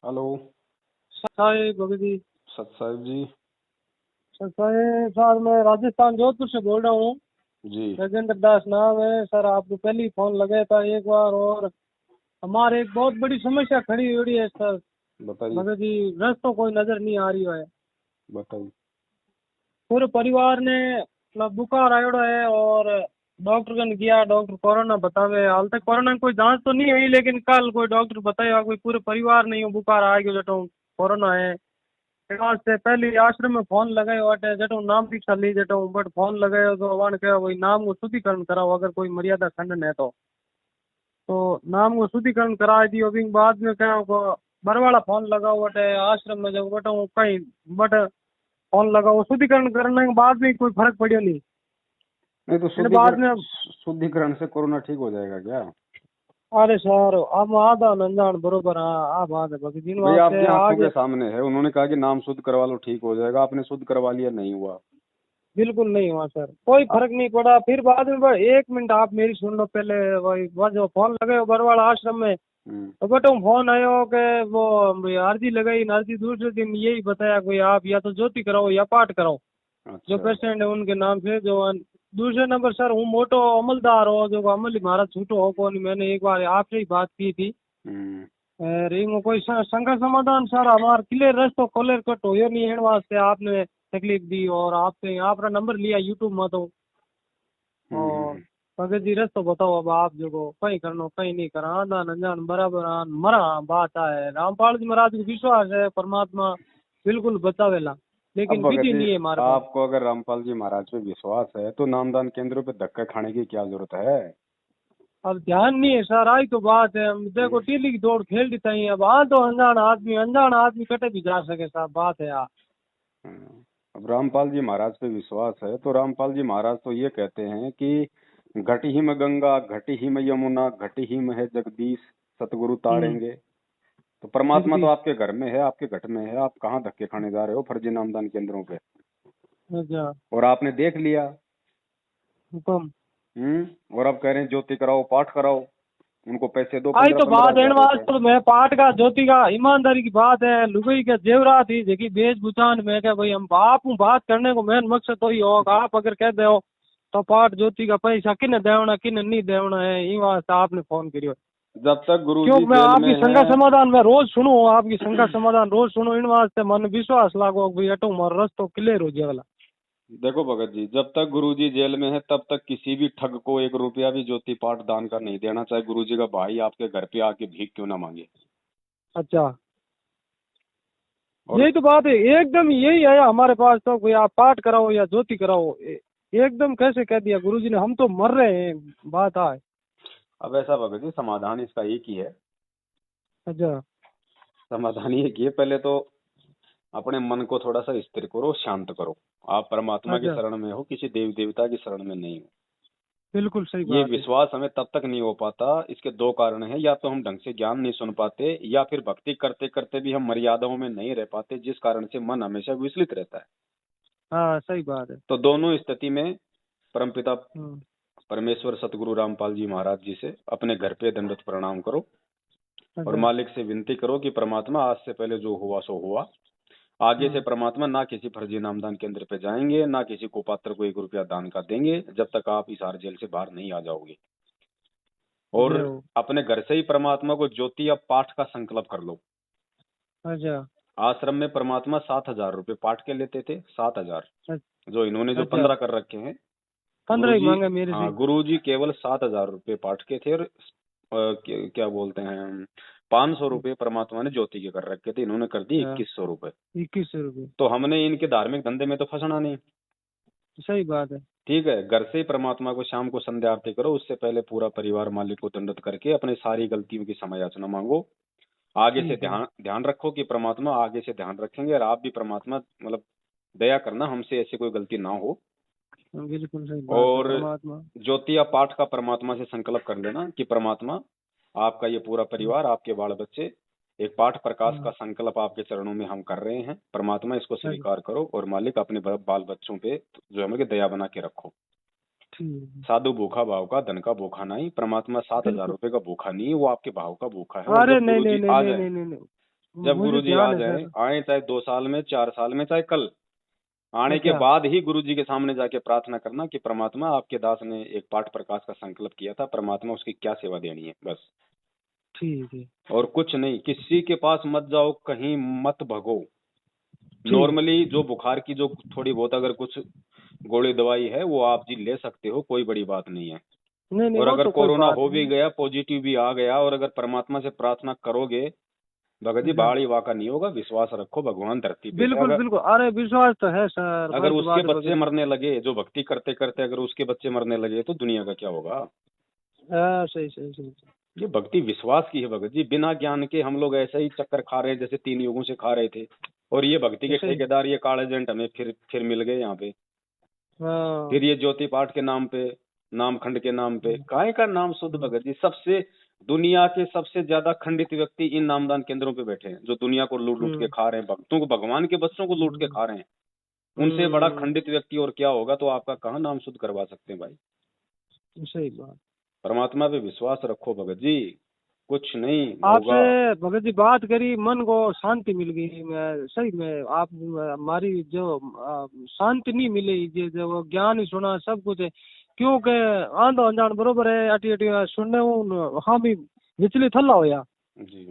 Hello. साहेब भगत जी। सत साहिब जी। साहेब sir, मैं राजस्थान जोधपुर से बोल रहा हूँ। जी राजेंद्र दास नाम है सर। आपको पहले ही फोन लगाया था एक बार, और हमारे एक बहुत बड़ी समस्या खड़ी हुई है सर। बताइए। भगत जी, रास्तों कोई नजर नहीं आ रही है। बताइए। पूरे परिवार ने मतलब बुखार आयोड़ो है, और डॉक्टर कन गया, डॉक्टर कोरोना बतावे। हाल तक कोरोना की कोई जांच तो नहीं हुई, लेकिन कल कोई डॉक्टर बताया कोई पूरे परिवार नहीं हो बुखार आ गयो जटो कोरोना है। आज से पहले आश्रम में फोन लगायो अटे जटो नाम दीक्षा ली जटो, बट फोन लगायो तो वन कहो वही नाम को शुद्धिकरण कराओ, अगर कोई मर्यादा खंडन है तो नाम को शुद्धिकरण करा दियो। अभी बाद में कहो को बरवाला फोन लगाओ अटे आश्रम में जब बटो कहीं बट फोन लगाओ शुद्धिकरण करने के बाद भी कोई फर्क पड़ियो नहीं। नहीं तो इन बाद में शुद्धिकरण से कोरोना ठीक हो जाएगा क्या? अरे सर हम आधा नंजान बरोबर आ बात है बाकी दिन भाई वास्ते आपकी आंखों आज के सामने है, उन्होंने कहा कि नाम शुद्ध करवा लो ठीक हो जाएगा, आपने शुद्ध करवा लिया, नहीं हुआ। बिल्कुल नहीं हुआ सर, कोई फर्क नहीं पड़ा। फिर बाद में एक मिनट आप मेरी सुन लो पहले। वही वह जो फोन लगे बरवाड़ा आश्रम में, हम्म। तो बटो फोन आयो कि वो अर्जी लगाई, अर्जी दूसरे दिन यही बताया कोई आप या तो ज्योति कराओ या पाठ कराओ जो अच्छा। पेशेंट है उनके नाम से। जो दूसरे नंबर सर हूँ मोटो अमलदार हो जो अमल ही महाराज छूटो हो कौन, मैंने एक बार आपसे ही बात की थी। हम्म। रिंग में कोई शंका समाधान सर हमारा क्लियर रस्तो क्लियर कट हो नहीं है वास्ते आपने तकलीफ दी, और आपसे आपका नंबर लिया यूट्यूब में तो। और हम्म। भगत जी रस्तो बताओ अब आप जो को कहीं करनो कहीं नहीं करा, आंधा अनजान बराबर आन मरा बात है। रामपाल जी महाराज को विश्वास है परमात्मा बिल्कुल बचावेला, अब लेकिन भगत विधि जी, नहीं है हमारे पास। आपको अगर रामपाल जी महाराज पे विश्वास है तो नामदान केंद्रों पे धक्का खाने की क्या जरूरत है? अब ध्यान नहीं है सर, आई तो बात है। हम देखो टीली की दौड़ खेल देता ही। अब आ तो अनजान आदमी कटे भी जा सके साहब, बात है यार। अब रामपाल जी महाराज पे विश्वास है तो रामपाल जी महाराज तो ये कहते हैं कि घट ही में गंगा, घट ही में यमुना, घट ही में है जगदीश, सतगुरु तारेंगे। तो परमात्मा तो जगदीश। आपके घर में है, आपके घट में है, आप कहाँ धक्के खाने जा रहे हो फर्जी नामदान केंद्रों पे? अच्छा। और आपने देख लिया। हुक्म। और आप कह रहे हैं ज्योति कराओ, पाठ कराओ, उनको पैसे दो आई पंद्रह तो पंद्रह बात है इन हजार रुपए। वास्ते मैं पाठ का ज्योति का ईमानदारी की बात है। लुगाई के जेवरा थी जेकी वेशभूषान में क्या भाई हम आप हूँ बात करने को मेन मकसद तो ही होगा। आप अगर कह दो तो पाठ ज्योति का पैसा किन देवना किन नहीं देवना है, ये वास्ते आपने फोन करियो। जब तक क्यों गुरुजी मैं जेल आपकी में शंका है। समाधान मैं रोज सुनू, आपकी शंका समाधान रोज सुनू, इन वास्ते मन विश्वास लागो भाई अटो मारो रस्तो क्लियर हो जाएगा। देखो भगत जी, जब तक गुरुजी जेल में है तब तक किसी भी ठग को एक रुपया भी ज्योति पाठ दान का नहीं देना, चाहे गुरुजी का भाई आपके घर पे आके भीख क्यों ना मांगे। अच्छा, और यही तो बात है। एकदम यही है हमारे पास तो कोई आप पाठ कराओ या ज्योति कराओ, एकदम कैसे कह दिया गुरुजी ने, हम तो मर रहे हैं। बात है। अब ऐसा भगत जी, समाधान इसका एक ही है। अच्छा। समाधान ये कि पहले तो अपने मन को थोड़ा सा स्थिर करो, शांत करो। आप परमात्मा की अच्छा, शरण में हो, किसी देवी देवता की शरण में नहीं हो। बिल्कुल सही ये बात है। विश्वास हमें तब तक नहीं हो पाता, इसके दो कारण हैं। या तो हम ढंग से ज्ञान नहीं सुन पाते, या फिर भक्ति करते करते भी हम मर्यादाओं में नहीं रह पाते, जिस कारण से मन हमेशा विचलित रहता है। हाँ सही बात है। तो दोनों स्थिति में परमपिता हम्म। परमेश्वर सतगुरु रामपाल जी महाराज जी से अपने घर पे दंडवत प्रणाम करो, और अच्छा। मालिक से विनती करो कि परमात्मा आज से पहले जो हुआ सो हुआ। आगे से हाँ। परमात्मा ना किसी फर्जी नामदान केंद्र पे जाएंगे, ना किसी कुपात्र को एक रुपया दान का देंगे, जब तक आप इस जेल से बाहर नहीं आ जाओगे। और जय हो। अपने घर से ही परमात्मा को ज्योति या पाठ का संकल्प कर लो। अच्छा। आश्रम में परमात्मा 7,000 रुपये पाठ के लेते थे, 7,000। जो इन्होंने जो अच्छा, 15 कर रखे हैं, 15 ही गुरुजी। मांगा मेरे से। हाँ, गुरुजी केवल 7,000 रुपये पाठ के थे, और क्या बोलते हैं, 500 रुपये परमात्मा ने ज्योति के कर रखे थे, इन्होंने कर दिए हाँ, 2,100 रुपये। 2100 रुपये। तो हमने इनके धार्मिक धंधे में तो फंसना नहीं। सही बात है। ठीक है, घर से ही परमात्मा को शाम को संध्या आरती करो, उससे पहले पूरा परिवार मालिक को दंडवत करके अपने सारी गलतियों की क्षमा याचना मांगो। आगे से ठीक है। ध्यान ध्यान रखो कि परमात्मा आगे से ध्यान रखेंगे, और आप भी परमात्मा मतलब दया करना हमसे ऐसी कोई गलती ना हो। बिल्कुल सही बात है और परमात्मा। ज्योति या पाठ का परमात्मा से संकल्प कर लेना कि परमात्मा आपका ये पूरा परिवार, आपके बाल बच्चे, एक पाठ प्रकाश का हाँ। संकल्प आपके चरणों में हम कर रहे हैं। परमात्मा इसको अच्छा, स्वीकार करो, और मालिक अपने बाल बच्चों पे जो हमें दया बना के रखो। ठीक है। साधु भूखा भाव का, धन का भूखा नहीं। परमात्मा 7,000 बिल्कुल। रुपए का भूखा नहीं है, वो आपके भाव का भूखा है। और अरे जब नहीं नहीं गुरुजी नहीं आ नहीं जाए, नहीं नहीं नहीं। जब मुझे गुरुजी आ ध्यान है जाए, सर। आए चाहे 2 साल में, 4 साल में, चाहे कल, आने के अच्छा बाद ही गुरुजी के सामने जाके प्रार्थना करना कि परमात्मा, आपके दास ने एक पाठ प्रकाश का संकल्प किया था, परमात्मा उसकी क्या सेवा देनी है, बस। ठीक है। और कुछ नहीं, किसी के पास मत जाओ, कहीं मत भगो। ठीक। नॉर्मली जो बुखार की जो थोड़ी बहुत अगर कुछ गोली दवाई है वो आप जी ले सकते हो, कोई बड़ी बात नहीं है। नहीं नहीं और वो अगर तो कोई कोरोना बात हो भी नहीं। गया, पॉजिटिव भी आ गया, और अगर परमात्मा से प्रार्थना करोगे, भगत जी अच्छा बाड़ी वाका नहीं होगा, विश्वास रखो, भगवान धरती पे है। बिल्कुल अगर बिल्कुल, अरे विश्वास तो है सर, अगर वही तो उसके बात है बच्चे भगत जी। मरने लगे, जो भक्ति करते करते अगर उसके बच्चे मरने लगे, तो दुनिया का क्या होगा। हाँ सही सही सही सही। ये भक्ति विश्वास की है भगत जी। बिना ज्ञान के हम लोग ऐसे ही चक्कर खा रहे हैं जैसे 3 युगों से खा रहे थे। और ये भक्ति के सही। ठेकेदार, ये काले एजेंट हमें फिर मिल गए यहाँ पे। हाँ। फिर ये ज्योति पाठ के नाम पे, नामखंड के नाम पे, काहे का नाम शुद्ध भगत जी। सबसे दुनिया के सबसे ज्यादा खंडित व्यक्ति इन नामदान केंद्रों पे बैठे हैं, जो दुनिया को लूट लूट के हम्म खा रहे हैं, भक्तों को, भगवान के बच्चों को लूट के हम्म खा रहे हैं। उनसे बड़ा हम्म, खंडित व्यक्ति और क्या होगा। तो आपका कहाँ नाम शुद्ध करवा सकते हैं भाई। सही बात। परमात्मा पे विश्वास रखो भगत जी, कुछ नहीं आपसे होगा। भगत जी बात करी, मन को शांति मिल गई। मैं सही में आप हमारी जो शांति नहीं मिली, ये जो ज्ञान ही सुना सब कुछ है, क्योंकि आंधो अनजान बरोबर है, अटी अटी सुनने हूँ हाँ भी विचलित थल्ला होया। जी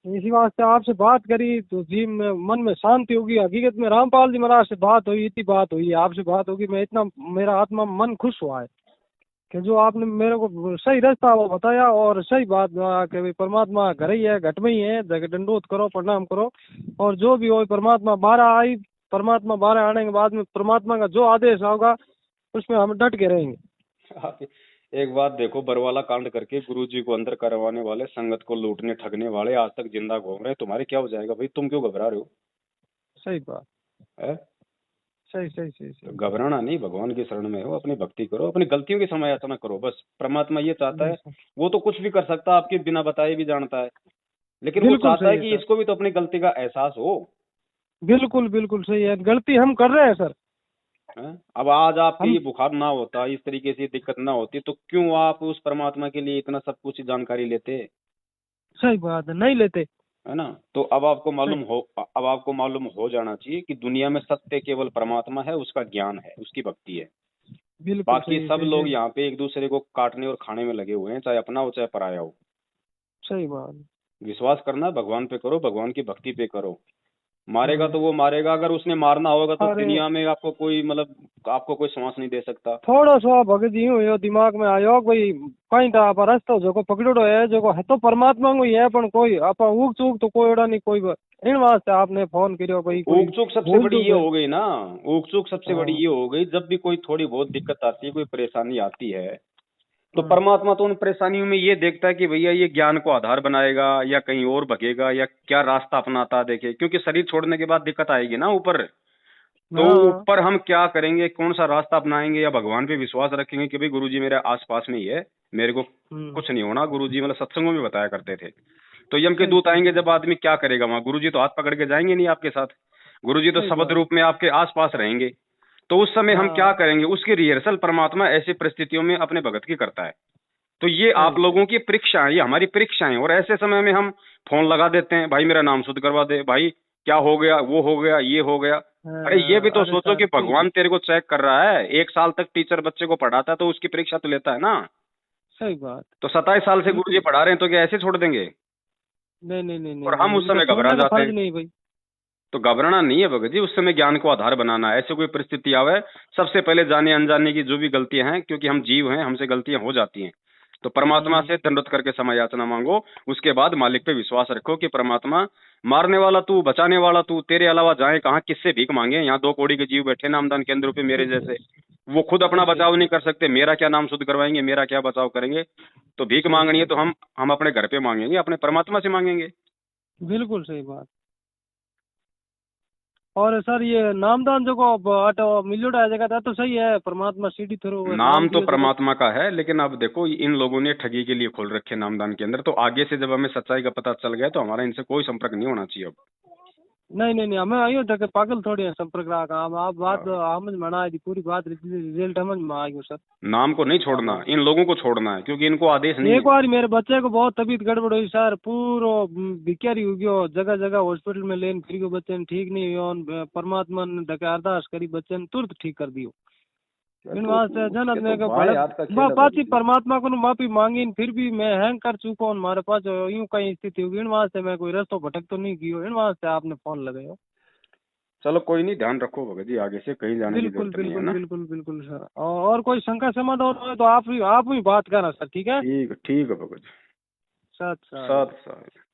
इसी वास्ते आपसे बात करी तो जी में मन में शांति होगी। हकीकत में रामपाल जी महाराज से बात हुई, इतनी बात हुई, आपसे बात होगी, मैं इतना मेरा आत्मा मन खुश हुआ है कि जो आपने मेरे को सही रास्ता वो बताया और सही बात कि भाई परमात्मा घर ही है, घट में ही है, जगह दंडोत करो, प्रणाम करो, और जो भी हो परमात्मा बाहर आई, परमात्मा बाहर आने के बाद में परमात्मा का जो आदेश होगा उसमें हम डट के रहेंगे। आप एक बात देखो, बरवाला कांड करके गुरु जी को अंदर करवाने वाले, संगत को लूटने ठगने वाले आज तक जिंदा घूम रहे हैं। तुम्हारे क्या हो जाएगा भाई, तुम क्यों घबरा रहे हो। सही बात। है? सही सही सही तो सही। घबराना नहीं, भगवान की शरण में हो, अपनी भक्ति करो, अपनी गलतियों की समायाचना करो, बस। परमात्मा ये चाहता है, सही। वो तो कुछ भी कर सकता है, आपके बिना बताए भी जानता है, लेकिन वो बिल्कुल चाहता सही है है कि सर। इसको भी तो अपनी गलती का एहसास हो। बिल्कुल बिल्कुल सही है, गलती हम कर रहे हैं सर। हैं? अब आज आपके हम ये बुखार ना होता, इस तरीके से दिक्कत ना होती, तो क्यों आप उस परमात्मा के लिए इतना सब कुछ जानकारी लेते। सही बात है, नहीं लेते। है ना। तो सही। अब आपको मालूम हो जाना चाहिए कि दुनिया में सत्य केवल परमात्मा है, उसका ज्ञान है, उसकी भक्ति है। बिल्कुल बाकी सही सब सही लोग सही। यहाँ पे एक दूसरे को काटने और खाने में लगे हुए हैं, चाहे अपना हो चाहे पराया हो। सही बात है। विश्वास करना भगवान पे करो, भगवान की भक्ति पे करो। मारेगा हाँ। तो वो मारेगा, अगर उसने मारना होगा तो अरे दुनिया में आपको कोई मतलब आपको कोई सांस नहीं दे सकता। थोड़ा सा भगत जी हुयो दिमाग में आयो भाई, कहीं तो आप रास्ता जो को पकड़ो है, जो को है तो परमात्मा को ही है, पण कोई आप ऊक चूक तो कोई ओड़ा नहीं कोई इन वास्ते आपने फोन करियो भाई, कोई ऊक चूक सबसे भूल बड़ी चूक ये है। हो गई ना। ऊक चूक सबसे बड़ी हाँ ये हो गई, जब भी कोई थोड़ी बहुत दिक्कत आती है, कोई परेशानी आती है, तो हाँ परमात्मा तो उन परेशानियों में ये देखता है कि भैया ये ज्ञान को आधार बनाएगा या कहीं और भगेगा या क्या रास्ता अपनाता देखे, क्योंकि शरीर छोड़ने के बाद दिक्कत आएगी ना ऊपर। तो हाँ। ऊपर हम क्या करेंगे, कौन सा रास्ता अपनाएंगे, या भगवान पे विश्वास रखेंगे कि भाई गुरुजी मेरे आस पास में ही है, मेरे को हम्म। कुछ नहीं होना। गुरुजी मतलब सत्संगों में बताया करते थे। तो यम के सही दूत सही आएंगे सही। जब, आदमी क्या करेगा वहां, गुरुजी तो हाथ पकड़ के जाएंगे नहीं आपके साथ। गुरुजी तो सही शब्द बात। रूप में आपके आसपास रहेंगे। तो उस समय हम क्या हाँ करेंगे, उसकी रिहर्सल परमात्मा ऐसी परिस्थितियों में अपने भगत की करता है। तो ये सही आप सही। लोगों की परीक्षा है, ये हमारी परीक्षा है। और ऐसे समय में हम फोन लगा देते हैं, भाई मेरा नाम शुद्ध करवा दे, भाई क्या हो गया, वो हो गया, ये हो गया। अरे ये भी तो अरे सोचो सर कि ठीक है। भगवान तेरे को चेक कर रहा है। 1 साल तक टीचर बच्चे को पढ़ाता है तो उसकी परीक्षा तो लेता है ना। सही बात। तो 27 साल से गुरुजी बिल्कुल। पढ़ा रहे हैं, तो क्या ऐसे छोड़ देंगे। नहीं नहीं नहीं नहीं और हम नहीं, उस उनका समय घबरा छोड़ने का जाते फर्ज हैं। नहीं भाई। तो घबराना नहीं है भगत जी, उस समय ज्ञान को आधार बनाना है। ऐसे कोई परिस्थिति आवे, सबसे पहले जाने अनजाने की जो भी गलतियां हैं, क्योंकि हम जीव हैं, हमसे गलतियां हो जाती हैं, तो परमात्मा से दंडवत करके क्षमा याचना मांगो। उसके बाद मालिक पे विश्वास रखो कि परमात्मा मारने वाला तू, बचाने वाला तू, तेरे अलावा जाए कहाँ, किससे भीख मांगे। यहाँ 2 कौड़ी के जीव बैठे नामदान केंद्रों पे मेरे जैसे, वो खुद अपना सही सही बचाव नहीं कर सकते, मेरा क्या नाम शुद्ध करवाएंगे, मेरा क्या बचाव करेंगे। तो भीख सही मांगनी है सही तो सही। हम अपने घर पे मांगेंगे, अपने परमात्मा से मांगेंगे। बिल्कुल सही बात। और सर ये नामदान जो को अटो मिलियोड आ जाएगा तो सही है, परमात्मा सीढ़ी थ्रू नाम नाम तो दियो जो को। परमात्मा का है, लेकिन अब देखो इन लोगों ने ठगी के लिए खोल रखे नामदान केंद्र। तो आगे से जब हमें सच्चाई का पता चल गया तो हमारा इनसे कोई संपर्क नहीं होना चाहिए अब। नहीं नहीं नहीं, हमें आयो तक पागल थोड़ी है संपर्क रहा आप बात समझ में ना आई थी पूरी बात रिजल्ट समझ में आ गई सर। नाम को नहीं छोड़ना, इन लोगों को छोड़ना है क्योंकि इनको आदेश नहीं एक है। बार मेरे बच्चे को बहुत तबीयत गड़बड़ हुई सर, पूरा भिखारी हो गयो, जगह जगह हॉस्पिटल में लेन फिर गयो, बच्चे ने ठीक नहीं हुआ, परमात्मा ने धके अरदास करी, बच्चे ने तुरंत ठीक कर दियो। इन वास्ते जनत उसके ने तो को भाई हाथ का खेल है पाची बाबूजी। परमात्मा को माफी मांगी, फिर भी मैं हैंग कर चुका हूँ, हमारे पास यूं कहीं स्थिति होगी, इन वास्ते मैं कोई रास्तों भटक तो नहीं कियो, इन वास्ते आपने फोन लगायो। चलो कोई नहीं, ध्यान रखो भगत जी, आगे से कहीं जाने की बिल्कुल जरूरत नहीं है बिल्कुल ना। बिल्कुल बिल्कुल सर, और कोई शंका समाधान हो तो आप ही बात करना सर, ठीक है ठीक है भगत जी। सर। साथ साथ